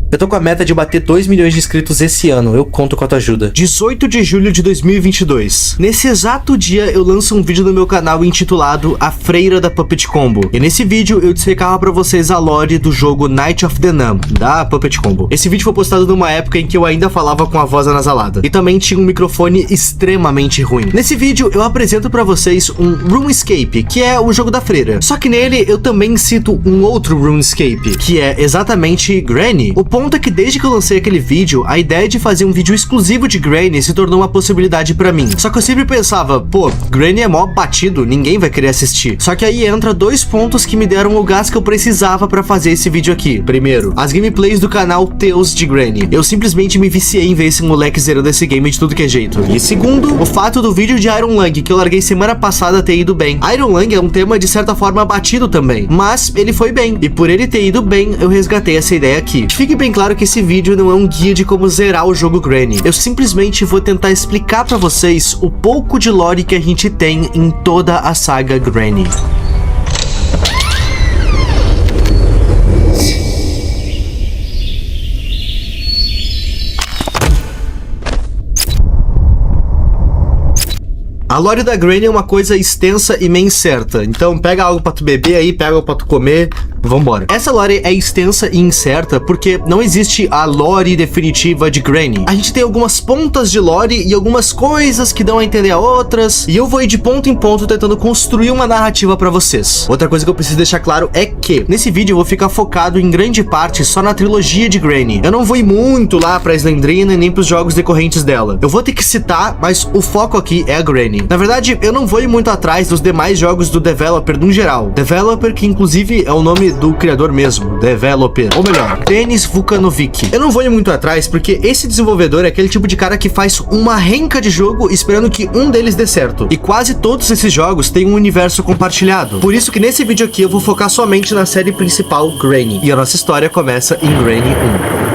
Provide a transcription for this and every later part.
Eu tô com a meta de bater 2 milhões de inscritos esse ano, eu conto com a tua ajuda. 18 de julho de 2022. Nesse exato dia eu lanço um vídeo no meu canal intitulado A Freira da Puppet Combo. E nesse vídeo eu dissecava pra vocês a lore do jogo Night of the Nun, da Puppet Combo. Esse vídeo foi postado numa época em que eu ainda falava com a voz anasalada. E também tinha um microfone extremamente ruim. Nesse vídeo eu apresento pra vocês um RuneScape, que é o jogo da freira. Só que nele eu também cito um outro RuneScape, que é exatamente Granny. O ponto é que desde que eu lancei aquele vídeo, a ideia de fazer um vídeo exclusivo de Granny se tornou uma possibilidade pra mim. Só que eu sempre pensava, pô, Granny é mó batido, ninguém vai querer assistir. Só que aí entra dois pontos que me deram o gás que eu precisava pra fazer esse vídeo aqui. Primeiro, as gameplays do canal Tales de Granny. Eu simplesmente me viciei em ver esse moleque zerando esse game de tudo que é jeito. E segundo, o fato do vídeo de Iron Lung, que eu larguei semana passada, ter ido bem. Iron Lung é um tema de certa forma batido também, mas ele foi bem. E por ele ter ido bem, eu resgatei essa ideia aqui. Fique bem claro que esse vídeo não é um guia de como zerar o jogo Granny. Eu simplesmente vou tentar explicar pra vocês o pouco de lore que a gente tem em toda a saga Granny. A lore da Granny é uma coisa extensa e meio incerta, então pega algo pra tu beber aí, pega algo pra tu comer, vambora. Essa lore é extensa e incerta porque não existe a lore definitiva de Granny. A gente tem algumas pontas de lore e algumas coisas que dão a entender a outras, e eu vou ir de ponto em ponto tentando construir uma narrativa pra vocês. Outra coisa que eu preciso deixar claro é que nesse vídeo eu vou ficar focado em grande parte só na trilogia de Granny. Eu não vou ir muito lá pra Slendrina e nem pros jogos decorrentes dela. Eu vou ter que citar, mas o foco aqui é a Granny. Na verdade, eu não vou ir muito atrás dos demais jogos do Developer no geral. Developer, que inclusive é o nome do criador mesmo, Developer. Ou melhor, Denis Vukanovic. Eu não vou ir muito atrás porque esse desenvolvedor é aquele tipo de cara que faz uma renca de jogo esperando que um deles dê certo. E quase todos esses jogos têm um universo compartilhado. Por isso que nesse vídeo aqui eu vou focar somente na série principal, Granny. E a nossa história começa em Granny 1.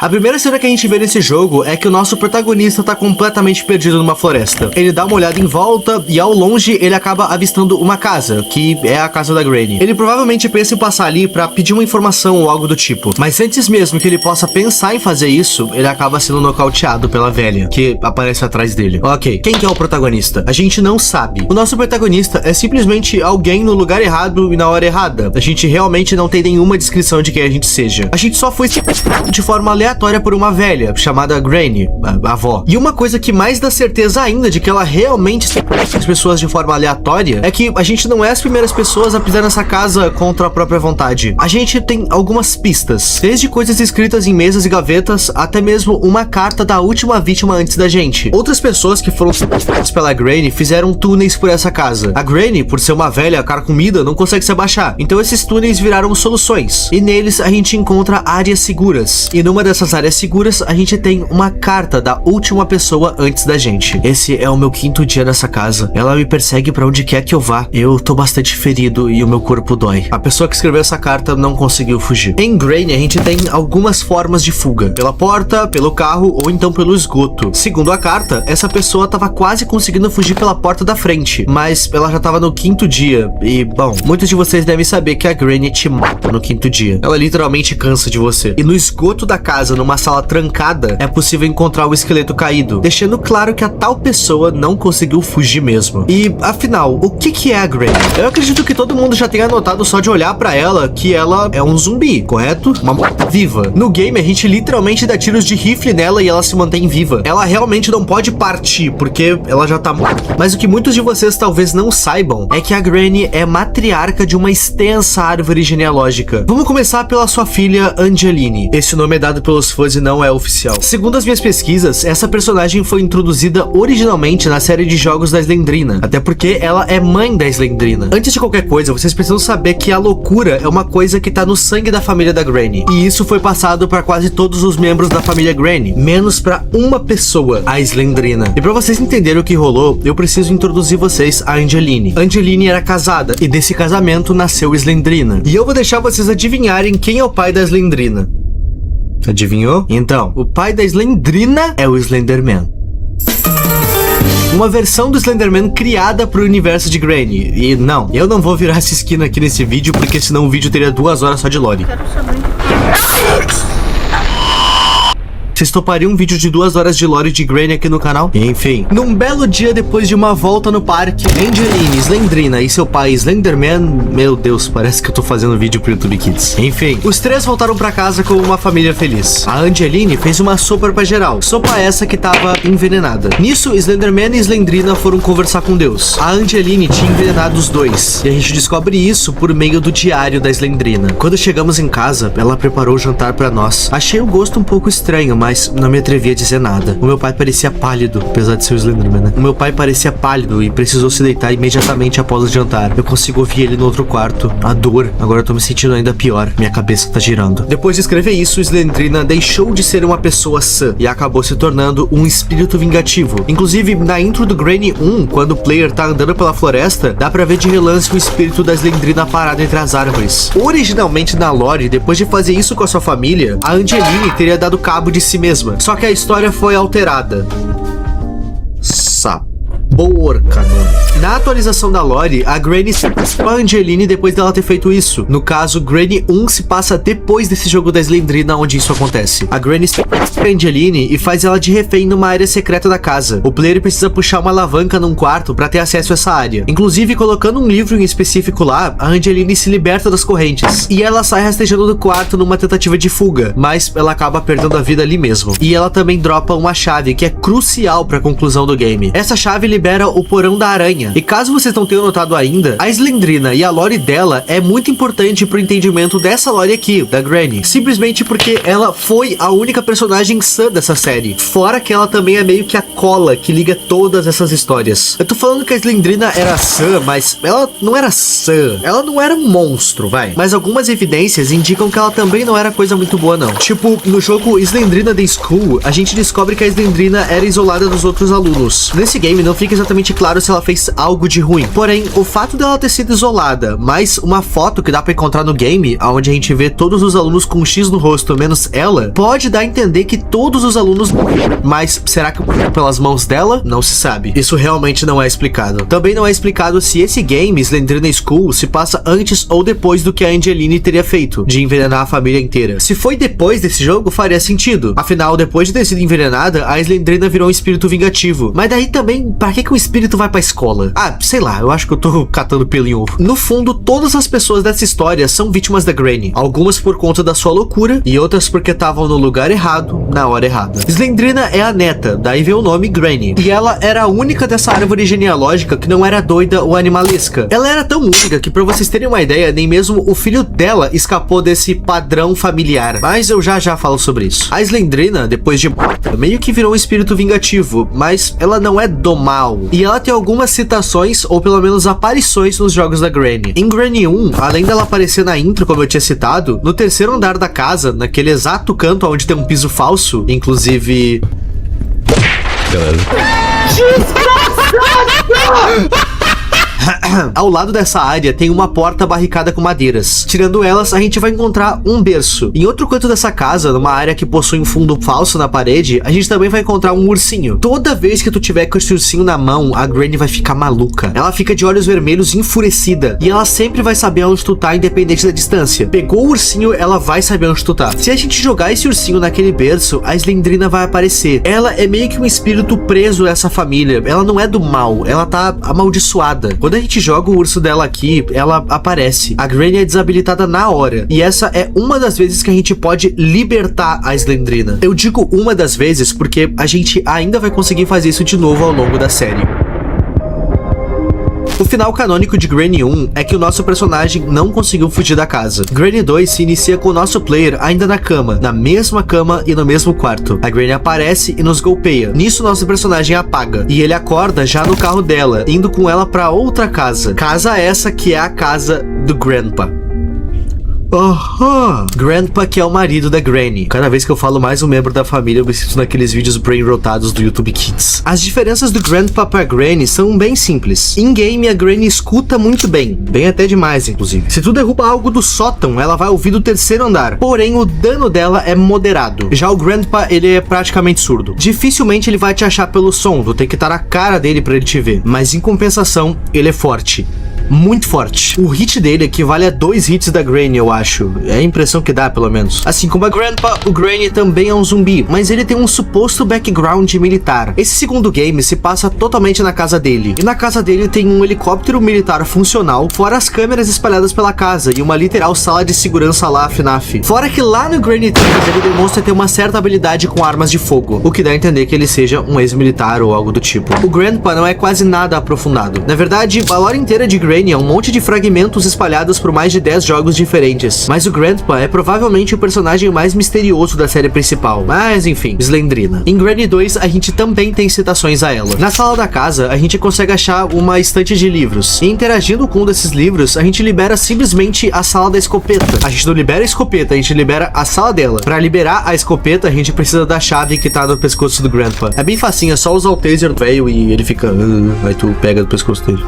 A primeira cena que a gente vê nesse jogo é que o nosso protagonista tá completamente perdido numa floresta. Ele dá uma olhada em volta e ao longe ele acaba avistando uma casa, que é a casa da Granny. Ele provavelmente pensa em passar ali pra pedir uma informação ou algo do tipo. Mas antes mesmo que ele possa pensar em fazer isso, ele acaba sendo nocauteado pela velha, que aparece atrás dele. Ok, quem que é o protagonista? A gente não sabe. O nosso protagonista é simplesmente alguém no lugar errado e na hora errada. A gente realmente não tem nenhuma descrição de quem a gente seja. A gente só foi de forma aleatória por uma velha, chamada Granny, a avó. E uma coisa que mais dá certeza ainda de que ela realmente se conhece as pessoas de forma aleatória é que a gente não é as primeiras pessoas a pisar nessa casa contra a própria vontade. A gente tem algumas pistas, desde coisas escritas em mesas e gavetas, até mesmo uma carta da última vítima antes da gente. Outras pessoas que foram sequestradas pela Granny fizeram túneis por essa casa. A Granny, por ser uma velha carcomida, não consegue se abaixar, então esses túneis viraram soluções. E neles a gente encontra áreas seguras. E numa dessas áreas seguras, a gente tem uma carta da última pessoa antes da gente. Esse é o meu 5º dia nessa casa. Ela me persegue pra onde quer que eu vá. Eu tô bastante ferido e o meu corpo dói. A pessoa que escreveu essa carta não conseguiu fugir. Em Granny, a gente tem algumas formas de fuga. Pela porta, pelo carro ou então pelo esgoto. Segundo a carta, essa pessoa tava quase conseguindo fugir pela porta da frente, mas ela já tava no 5º dia. E, bom, muitos de vocês devem saber que a Granny te mata no 5º dia. Ela literalmente cansa de você. E no esgoto da casa, numa sala trancada, é possível encontrar o esqueleto caído, deixando claro que a tal pessoa não conseguiu fugir mesmo. E, afinal, o que é a Granny? Eu acredito que todo mundo já tenha notado só de olhar pra ela que ela é um zumbi, correto? Uma morta viva. No game, a gente literalmente dá tiros de rifle nela e ela se mantém viva. Ela realmente não pode partir, porque ela já tá morta. Mas o que muitos de vocês talvez não saibam é que a Granny é matriarca de uma extensa árvore genealógica. Vamos começar pela sua filha Angeline. Esse nome é dado pelos fãs e não é oficial. Segundo as minhas pesquisas, essa personagem foi introduzida originalmente na série de jogos da Slendrina, até porque ela é mãe da Slendrina. Antes de qualquer coisa, vocês precisam saber que a loucura é uma coisa que tá no sangue da família da Granny, e isso foi passado para quase todos os membros da família Granny, menos para uma pessoa, a Slendrina. E para vocês entenderem o que rolou, eu preciso introduzir vocês a Angeline. Angeline era casada, e desse casamento nasceu Slendrina. E eu vou deixar vocês adivinharem quem é o pai da Slendrina. Adivinhou? Então, o pai da Slendrina é o Slenderman. Uma versão do Slenderman criada pro universo de Granny. E não, eu não vou virar essa esquina aqui nesse vídeo, porque senão o vídeo teria 2 horas só de lore. Quero saber. Vocês topariam um vídeo de 2 horas de lore de Granny aqui no canal? Enfim, num belo dia depois de uma volta no parque, Angeline, Slendrina e seu pai Slenderman... Meu Deus, parece que eu tô fazendo vídeo pro YouTube Kids. Enfim, os 3 voltaram pra casa como uma família feliz. A Angeline fez uma sopa pra geral. Sopa essa que tava envenenada. Nisso, Slenderman e Slendrina foram conversar com Deus. A Angeline tinha envenenado os dois. E a gente descobre isso por meio do diário da Slendrina. Quando chegamos em casa, ela preparou o jantar pra nós. Achei o gosto um pouco estranho, mas não me atrevi a dizer nada. O meu pai parecia pálido, apesar de ser o Slenderman, né? O meu pai parecia pálido e precisou se deitar imediatamente após o jantar. Eu consigo ouvir ele no outro quarto. A dor. Agora eu tô me sentindo ainda pior. Minha cabeça tá girando. Depois de escrever isso, Slendrina deixou de ser uma pessoa sã e acabou se tornando um espírito vingativo. Inclusive, na intro do Granny 1, quando o player tá andando pela floresta, dá pra ver de relance o espírito da Slendrina parado entre as árvores. Originalmente na lore, depois de fazer isso com a sua família, a Angeline teria dado cabo de si mesma. Só que a história foi alterada. Sabor canônico. Na atualização da lore, a Granny se passa com a Angeline depois dela ter feito isso. No caso, Granny 1 se passa depois desse jogo da Slendrina onde isso acontece. A Granny se passa com a Angeline e faz ela de refém numa área secreta da casa. O player precisa puxar uma alavanca num quarto pra ter acesso a essa área. Inclusive, colocando um livro em específico lá, a Angeline se liberta das correntes. E ela sai rastejando do quarto numa tentativa de fuga, mas ela acaba perdendo a vida ali mesmo. E ela também dropa uma chave que é crucial pra conclusão do game. Essa chave libera o porão da aranha. E caso vocês não tenham notado ainda, a Slendrina e a lore dela é muito importante pro entendimento dessa lore aqui, da Granny. Simplesmente porque ela foi a única personagem sã dessa série. Fora que ela também é meio que a cola que liga todas essas histórias. Eu tô falando que a Slendrina era sã, mas ela não era sã. Ela não era um monstro, vai. Mas algumas evidências indicam que ela também não era coisa muito boa, não. Tipo, no jogo Slendrina The School, a gente descobre que a Slendrina era isolada dos outros alunos. Nesse game não fica exatamente claro se ela fez algo de ruim. Porém, o fato dela ter sido isolada, mais uma foto que dá pra encontrar no game, onde a gente vê todos os alunos com um X no rosto, menos ela, pode dar a entender que todos os alunos morreram. Mas será que pelas mãos dela? Não se sabe. Isso realmente não é explicado. Também não é explicado se esse game, Slendrina School, se passa antes ou depois do que a Angeline teria feito, de envenenar a família inteira. Se foi depois desse jogo, faria sentido. Afinal, depois de ter sido envenenada, a Slendrina virou um espírito vingativo. Mas daí também, pra que um espírito vai pra escola? Ah, sei lá, eu acho que eu tô catando pelo em ovo. No fundo, todas as pessoas dessa história são vítimas da Granny. Algumas por conta da sua loucura e outras porque estavam no lugar errado, na hora errada. Slendrina é a neta, daí vem o nome Granny. E ela era a única dessa árvore genealógica que não era doida ou animalesca. Ela era tão única que, pra vocês terem uma ideia, nem mesmo o filho dela escapou desse padrão familiar. Mas eu já falo sobre isso. A Slendrina, depois de morta, meio que virou um espírito vingativo, mas ela não é do mal. E ela tem algumas citações, ou pelo menos aparições nos jogos da Granny. Em Granny 1, além dela aparecer na intro, como eu tinha citado, no terceiro andar da casa, naquele exato canto onde tem um piso falso, inclusive... Ao lado dessa área tem uma porta barricada com madeiras. Tirando elas, a gente vai encontrar um berço. Em outro canto dessa casa, numa área que possui um fundo falso na parede, a gente também vai encontrar um ursinho. Toda vez que tu tiver com esse ursinho na mão, a Granny vai ficar maluca. Ela fica de olhos vermelhos enfurecida. E ela sempre vai saber onde tu tá, independente da distância. Pegou o ursinho, ela vai saber onde tu tá. Se a gente jogar esse ursinho naquele berço, a Slendrina vai aparecer. Ela é meio que um espírito preso a essa família. Ela não é do mal, ela tá amaldiçoada. Quando a gente joga o urso dela aqui, ela aparece. A Granny é desabilitada na hora. E essa é uma das vezes que a gente pode libertar a Slendrina. Eu digo uma das vezes porque a gente ainda vai conseguir fazer isso de novo ao longo da série. O final canônico de Granny 1 é que o nosso personagem não conseguiu fugir da casa. Granny 2 se inicia com o nosso player ainda na cama, na mesma cama e no mesmo quarto. A Granny aparece e nos golpeia. Nisso, nosso personagem apaga. E ele acorda já no carro dela, indo com ela pra outra casa. Casa essa que é a casa do Grandpa. Aham. Grandpa, que é o marido da Granny. Cada vez que eu falo mais um membro da família, eu me sinto naqueles vídeos brain rotados do YouTube Kids. As diferenças do Grandpa pra Granny são bem simples. Em game, a Granny escuta muito bem até demais, inclusive. Se tu derruba algo do sótão, ela vai ouvir do terceiro andar. Porém, o dano dela é moderado. Já o Grandpa, ele é praticamente surdo. Dificilmente ele vai te achar pelo som, tu tem que estar na cara dele pra ele te ver. Mas em compensação, ele é forte. Muito forte. O hit dele equivale a 2 hits da Granny, eu acho. É a impressão que dá, pelo menos. Assim como a Grandpa, o Granny também é um zumbi, mas ele tem um suposto background militar. Esse segundo game se passa totalmente na casa dele. E na casa dele tem um helicóptero militar funcional, fora as câmeras espalhadas pela casa e uma literal sala de segurança lá, FNAF. Fora que lá no Granny 3 ele demonstra ter uma certa habilidade com armas de fogo, o que dá a entender que ele seja um ex-militar ou algo do tipo. O Grandpa não é quase nada aprofundado. Na verdade, a lore inteira de Granny é um monte de fragmentos espalhados por mais de 10 jogos diferentes, mas o Grandpa é provavelmente o personagem mais misterioso da série principal. Mas enfim, Slendrina. Em Granny 2, a gente também tem citações a ela. Na sala da casa, a gente consegue achar uma estante de livros, e interagindo com um desses livros, a gente libera simplesmente a sala da escopeta. A gente não libera a escopeta, a gente libera a sala dela. Pra liberar a escopeta, a gente precisa da chave que tá no pescoço do Grandpa. É bem facinho, é só usar o taser do velho e ele fica... aí tu pega do pescoço dele.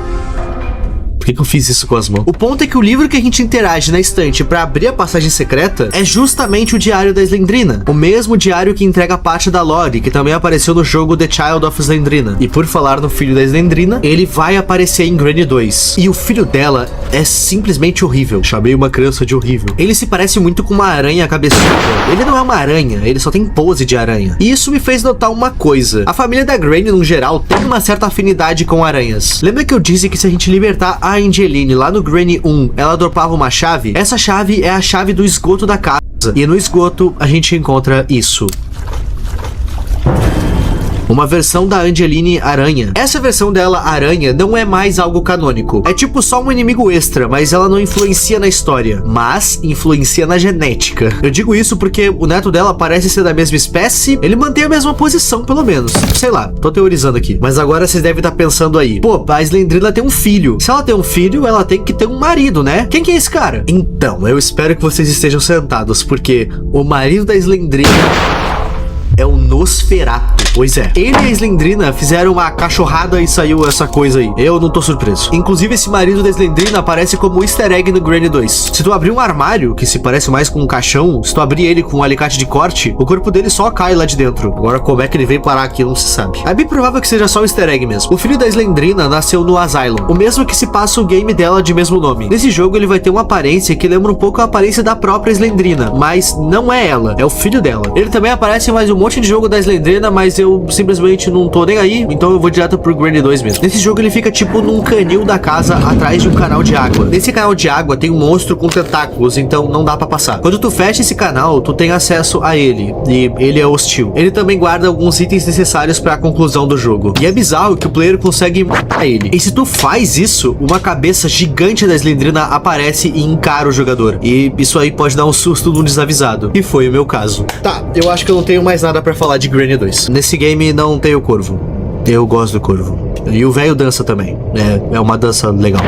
Por que eu fiz isso com as mãos? O ponto é que o livro que a gente interage na estante pra abrir a passagem secreta é justamente o diário da Slendrina. O mesmo diário que entrega parte da lore, que também apareceu no jogo The Child of Slendrina. E por falar no filho da Slendrina, ele vai aparecer em Granny 2. E o filho dela é simplesmente horrível. Chamei uma criança de horrível. Ele se parece muito com uma aranha cabeçuda. Ele não é uma aranha, ele só tem pose de aranha. E isso me fez notar uma coisa. A família da Granny, no geral, tem uma certa afinidade com aranhas. Lembra que eu disse que se a gente libertar a Angeline lá no Granny 1, ela dropava uma chave? Essa chave é a chave do esgoto da casa. E no esgoto a gente encontra isso. Uma versão da Angeline Aranha. Essa versão dela, Aranha, não é mais algo canônico. É tipo só um inimigo extra, mas ela não influencia na história, mas influencia na genética. Eu digo isso porque o neto dela parece ser da mesma espécie, ele mantém a mesma posição, pelo menos. Sei lá, tô teorizando aqui. Mas agora vocês devem estar pensando aí, pô, a Slendrina tem um filho. Se ela tem um filho, ela tem que ter um marido, né? Quem que é esse cara? Então, eu espero que vocês estejam sentados, porque o marido da Slendrina é o Nosferatu. Pois é. Ele e a Slendrina fizeram uma cachorrada e saiu essa coisa aí. Eu não tô surpreso. Inclusive, esse marido da Slendrina aparece como easter egg no Granny 2. Se tu abrir um armário, que se parece mais com um caixão, se tu abrir ele com um alicate de corte, o corpo dele só cai lá de dentro. Agora, como é que ele veio parar aqui, não se sabe. É bem provável que seja só um easter egg mesmo. O filho da Slendrina nasceu no Asylum, o mesmo que se passa o game dela de mesmo nome. Nesse jogo, ele vai ter uma aparência que lembra um pouco a aparência da própria Slendrina, mas não é ela, é o filho dela. Ele também aparece em mais um monte de jogo da Slendrina, mas eu simplesmente não tô nem aí, então eu vou direto pro Granny 2 mesmo. Nesse jogo ele fica tipo num canil da casa atrás de um canal de água. Nesse canal de água tem um monstro com tentáculos, então não dá pra passar. Quando tu fecha esse canal, tu tem acesso a ele, e ele é hostil. Ele também guarda alguns itens necessários pra conclusão do jogo. E é bizarro que o player consegue matar ele. E se tu faz isso, uma cabeça gigante da Slendrina aparece e encara o jogador. E isso aí pode dar um susto num desavisado. E foi o meu caso. Tá, eu acho que eu não tenho mais nada pra falar de Granny 2. Nesse game não tem o corvo. Eu gosto do corvo. E o velho dança também. É uma dança legal.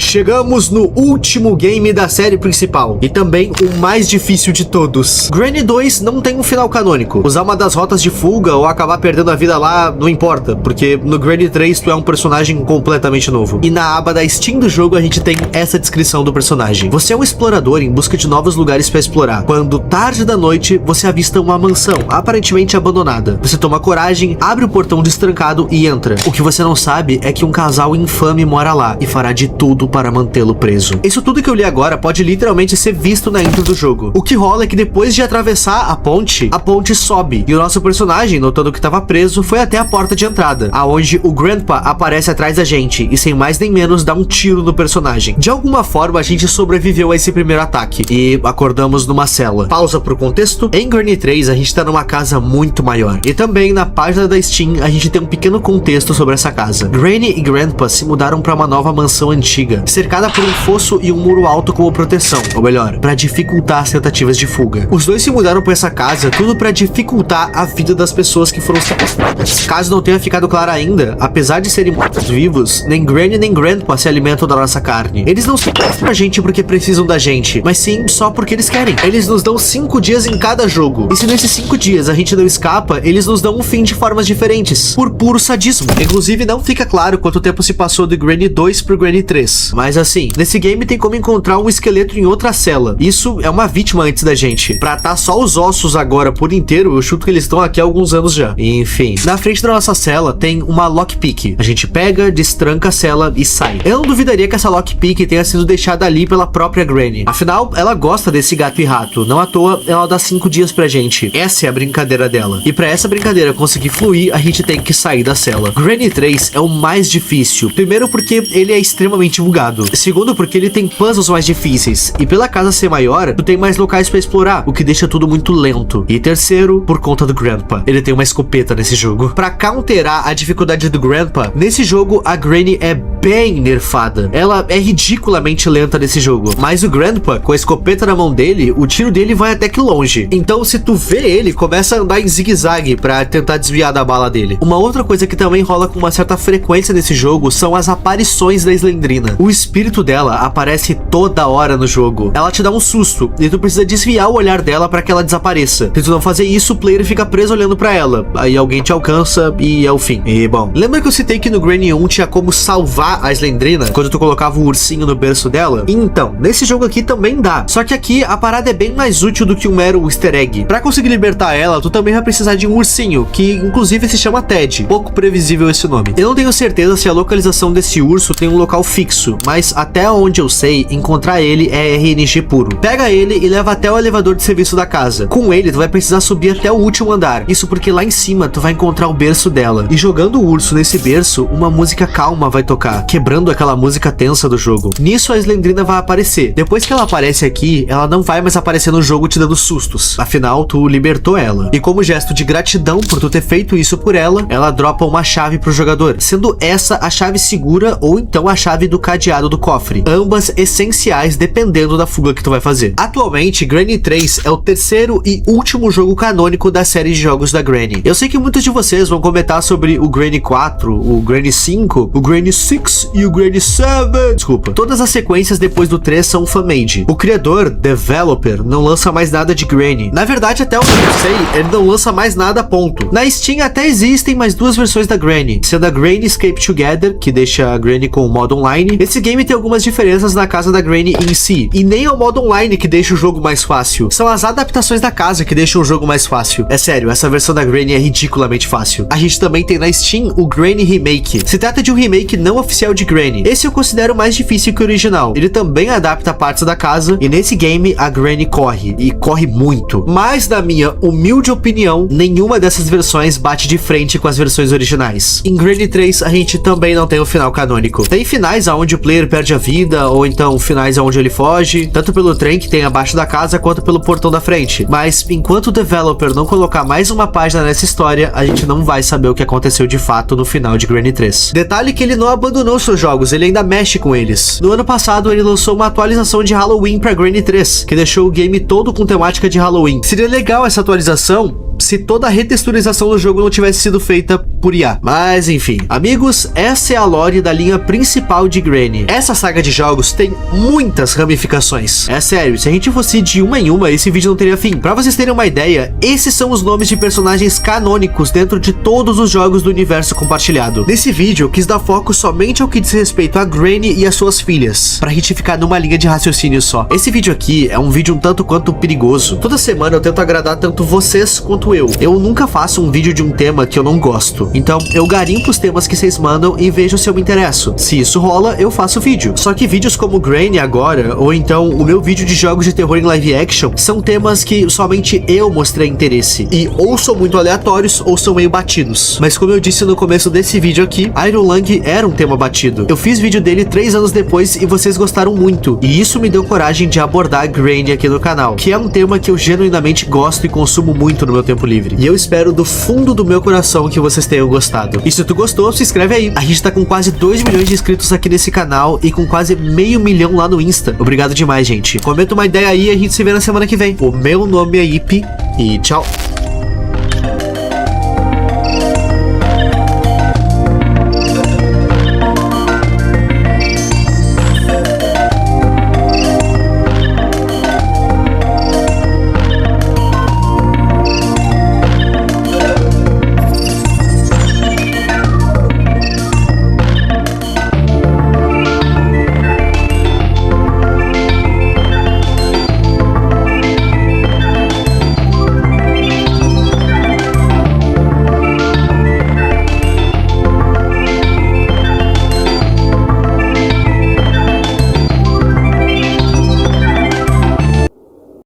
Chegamos no último game da série principal, e também o mais difícil de todos. Granny 2 não tem um final canônico. Usar uma das rotas de fuga ou acabar perdendo a vida lá não importa, porque no Granny 3 tu é um personagem completamente novo. E na aba da Steam do jogo a gente tem essa descrição do personagem. Você é um explorador em busca de novos lugares para explorar. Quando tarde da noite, você avista uma mansão, aparentemente abandonada. Você toma coragem, abre o portão destrancado e entra. O que você não sabe é que um casal infame mora lá e fará de tudo para mantê-lo preso. Isso tudo que eu li agora pode literalmente ser visto na intro do jogo. O que rola é que depois de atravessar a ponte sobe, e o nosso personagem, notando que estava preso, foi até a porta de entrada, aonde o Grandpa aparece atrás da gente, e sem mais nem menos dá um tiro no personagem. De alguma forma a gente sobreviveu a esse primeiro ataque, e acordamos numa cela. Pausa pro contexto. Em Granny 3 a gente tá numa casa muito maior, e também na página da Steam a gente tem um pequeno contexto sobre essa casa. Granny e Grandpa se mudaram para uma nova mansão antiga. cercada por um fosso e um muro alto como proteção, ou melhor, pra dificultar as tentativas de fuga. Os dois se mudaram pra essa casa, tudo pra dificultar a vida das pessoas que foram sequestradas. Caso não tenha ficado claro ainda, apesar de serem mortos-vivos, nem Granny nem Grandpa se alimentam da nossa carne. Eles não sequestram a gente porque precisam da gente, mas sim só porque eles querem. Eles nos dão 5 dias em cada jogo, e se nesses 5 dias a gente não escapa, eles nos dão um fim de formas diferentes, por puro sadismo. Inclusive, não fica claro quanto tempo se passou do Granny 2 pro Granny 3. Mas assim, nesse game tem como encontrar um esqueleto em outra cela. Isso é uma vítima antes da gente. Pra tá só os ossos agora por inteiro, eu chuto que eles estão aqui há alguns anos já. Enfim, na frente da nossa cela tem uma lockpick. A gente pega, destranca a cela e sai. Eu não duvidaria que essa lockpick tenha sido deixada ali pela própria Granny. Afinal, ela gosta desse gato e rato. Não à toa, ela dá 5 dias pra gente. Essa é a brincadeira dela. E pra essa brincadeira conseguir fluir, a gente tem que sair da cela. Granny 3 é o mais difícil. Primeiro porque ele é extremamente bugado. Segundo porque ele tem puzzles mais difíceis. E pela casa ser maior, tu tem mais locais pra explorar, o que deixa tudo muito lento. E terceiro, por conta do Grandpa. Ele tem uma escopeta nesse jogo. Pra counterar a dificuldade do Grandpa, nesse jogo a Granny é bem nerfada. Ela é ridiculamente lenta nesse jogo. Mas o Grandpa, com a escopeta na mão dele, o tiro dele vai até que longe. Então se tu vê ele, começa a andar em zigue-zague pra tentar desviar da bala dele. Uma outra coisa que também rola com uma certa frequência nesse jogo são as aparições da Slendrina. O espírito dela aparece toda hora no jogo. Ela te dá um susto e tu precisa desviar o olhar dela pra que ela desapareça. Se tu não fazer isso, o player fica preso olhando pra ela. Aí alguém te alcança e é o fim. E bom, lembra que eu citei que no Granny 1 tinha como salvar a Slendrina quando tu colocava o ursinho no berço dela? Então, nesse jogo aqui também dá. Só que aqui a parada é bem mais útil do que um mero easter egg. Pra conseguir libertar ela, tu também vai precisar de um ursinho, que inclusive se chama Ted. Pouco previsível esse nome. Eu não tenho certeza se a localização desse urso tem um local fixo, mas até onde eu sei, encontrar ele é RNG puro. Pega ele e leva até o elevador de serviço da casa. Com ele, tu vai precisar subir até o último andar. Isso porque lá em cima tu vai encontrar o berço dela. E jogando o urso nesse berço, uma música calma vai tocar, quebrando aquela música tensa do jogo. Nisso a Slendrina vai aparecer. Depois que ela aparece aqui, ela não vai mais aparecer no jogo te dando sustos. Afinal, tu libertou ela. E como gesto de gratidão por tu ter feito isso por ela, ela dropa uma chave pro jogador, sendo essa a chave segura ou então a chave do cadeado do cofre. Ambas essenciais dependendo da fuga que tu vai fazer. Atualmente, Granny 3 é o terceiro e último jogo canônico da série de jogos da Granny. Eu sei que muitos de vocês vão comentar sobre o Granny 4, o Granny 5, o Granny 6 e o Granny 7. Desculpa. Todas as sequências depois do 3 são fan-made. O criador, developer, não lança mais nada de Granny. Na verdade, até onde eu sei, ele não lança mais nada, ponto. Na Steam até existem mais 2 versões da Granny, sendo a Granny Escape Together, que deixa a Granny com o modo online. Esse game tem algumas diferenças na casa da Granny em si, e nem é o modo online que deixa o jogo mais fácil. São as adaptações da casa que deixam o jogo mais fácil. É sério, essa versão da Granny é ridiculamente fácil. A gente também tem na Steam o Granny Remake. Se trata de um remake não oficial de Granny. Esse eu considero mais difícil que o original. Ele também adapta partes da casa, e nesse game a Granny corre, e corre muito. Mas na minha humilde opinião, nenhuma dessas versões bate de frente com as versões originais. Em Granny 3, a gente também não tem o final canônico. Tem finais onde o player perde a vida, ou então finais onde ele foge, tanto pelo trem que tem abaixo da casa, quanto pelo portão da frente. Mas enquanto o developer não colocar mais uma página nessa história, a gente não vai saber o que aconteceu de fato no final de Granny 3. Detalhe que ele não abandonou seus jogos, ele ainda mexe com eles. No ano passado, ele lançou uma atualização de Halloween pra Granny 3, que deixou o game todo com temática de Halloween. Seria legal essa atualização se toda a retexturização do jogo não tivesse sido feita por IA. Mas enfim, amigos, essa é a lore da linha principal de Granny. Essa saga de jogos tem muitas ramificações. É sério, se a gente fosse de uma em uma, esse vídeo não teria fim. Pra vocês terem uma ideia, esses são os nomes de personagens canônicos dentro de todos os jogos do universo compartilhado. Nesse vídeo, eu quis dar foco somente ao que diz respeito a Granny e as suas filhas, pra gente ficar numa linha de raciocínio só. Esse vídeo aqui é um vídeo um tanto quanto perigoso. Toda semana eu tento agradar tanto vocês quanto eu nunca faço um vídeo de um tema que eu não gosto. Então, eu garimpo os temas que vocês mandam e vejo se eu me interesso. Se isso rola, eu faço vídeo. Só que vídeos como Granny agora, ou então o meu vídeo de jogos de terror em live action, são temas que somente eu mostrei interesse. E ou são muito aleatórios, ou são meio batidos. Mas como eu disse no começo desse vídeo aqui, Iron Lung era um tema batido. Eu fiz vídeo dele 3 anos depois e vocês gostaram muito. E isso me deu coragem de abordar Granny aqui no canal, que é um tema que eu genuinamente gosto e consumo muito no meu tempo tempo livre. E eu espero do fundo do meu coração que vocês tenham gostado. E se tu gostou, se inscreve aí. A gente tá com quase 2 milhões de inscritos aqui nesse canal e com quase 500 mil lá no Insta. Obrigado demais, gente. Comenta uma ideia aí e a gente se vê na semana que vem. O meu nome é Ipe e tchau.